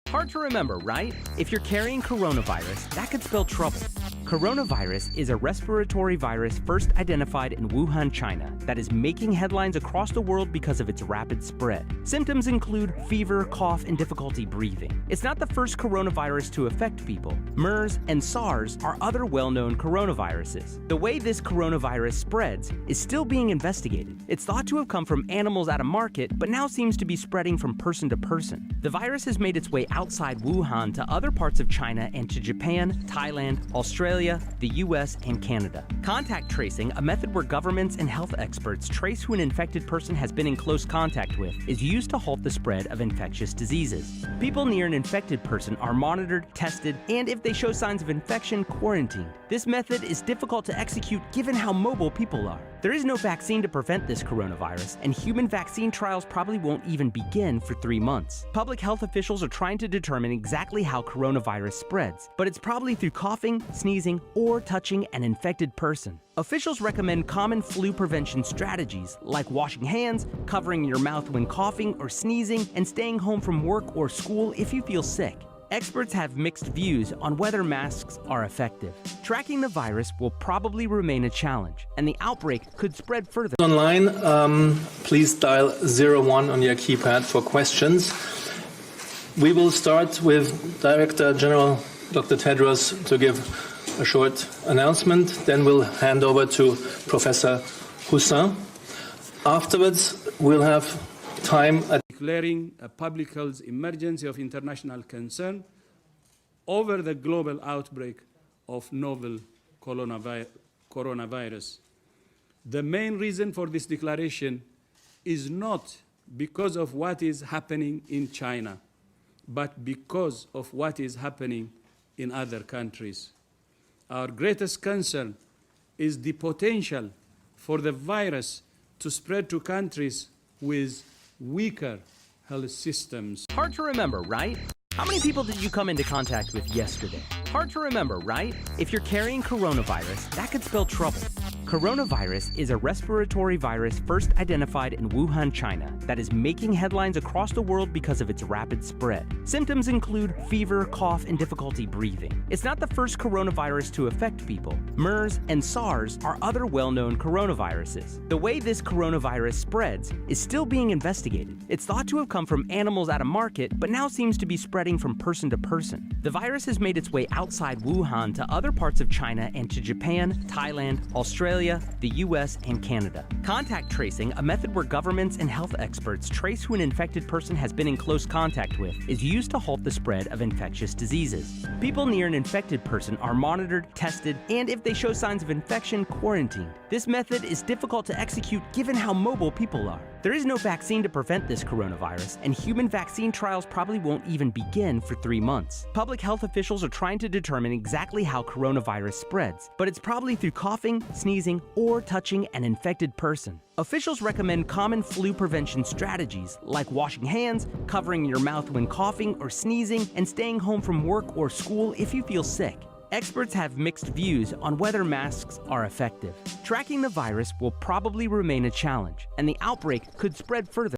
Hard to remember, right? If you're carrying coronavirus, that could spell trouble. Coronavirus is a respiratory virus first identified in Wuhan, China, that is making headlines across the world because of its rapid spread. Symptoms include fever, cough, and difficulty breathing. It's not the first coronavirus to affect people. MERS and SARS are other well-known coronaviruses. The way this coronavirus spreads is still being investigated. It's thought to have come from animals at a market, but now seems to be spreading from person to person. The virus has made its way outside Wuhan to other parts of China and to Japan, Thailand, Australia, the US, and Canada. Contact tracing, a method where governments and health experts trace who an infected person has been in close contact with, is used to halt the spread of infectious diseases. People near an infected person are monitored, tested, and if they show signs of infection, quarantined. This method is difficult to execute given how mobile people are. There is no vaccine to prevent this coronavirus, and human vaccine trials probably won't even begin for 3 months. Public health officials are trying to determine exactly how coronavirus spreads, but it's probably through coughing, sneezing, or touching an infected person. Officials recommend common flu prevention strategies like washing hands, covering your mouth when coughing or sneezing, and staying home from work or school if you feel sick. Experts have mixed views on whether masks are effective. Tracking the virus will probably remain a challenge, and the outbreak could spread further. Online, please dial 01 on your keypad for questions. We will start with Director General Dr. Tedros to give a short announcement. Then we'll hand over to Professor Hussin. Afterwards, we'll have time at declaring a public health emergency of international concern over the global outbreak of novel coronavirus. The main reason for this declaration is not because of what is happening in China, but because of what is happening in other countries. Our greatest concern is the potential for the virus to spread to countries with weaker health systems. Hard to remember, right? How many people did you come into contact with yesterday? Hard to remember, right? If you're carrying coronavirus, that could spell trouble. Coronavirus is a respiratory virus first identified in Wuhan, China, that is making headlines across the world because of its rapid spread. Symptoms include fever, cough, and difficulty breathing. It's not the first coronavirus to affect people. MERS and SARS are other well-known coronaviruses. The way this coronavirus spreads is still being investigated. It's thought to have come from animals at a market, but now seems to be spreading from person to person. The virus has made its way outside Wuhan to other parts of China and to Japan, Thailand, Australia, the US, and Canada. Contact tracing, a method where governments and health experts trace who an infected person has been in close contact with, is used to halt the spread of infectious diseases. People near an infected person are monitored, tested, and if they show signs of infection, quarantined. This method is difficult to execute given how mobile people are. There is no vaccine to prevent this coronavirus, and human vaccine trials probably won't even begin for 3 months. Public health officials are trying to determine exactly how coronavirus spreads, but it's probably through coughing, sneezing, or touching an infected person. Officials recommend common flu prevention strategies like washing hands, covering your mouth when coughing or sneezing, and staying home from work or school if you feel sick. Experts have mixed views on whether masks are effective. Tracking the virus will probably remain a challenge, and the outbreak could spread further.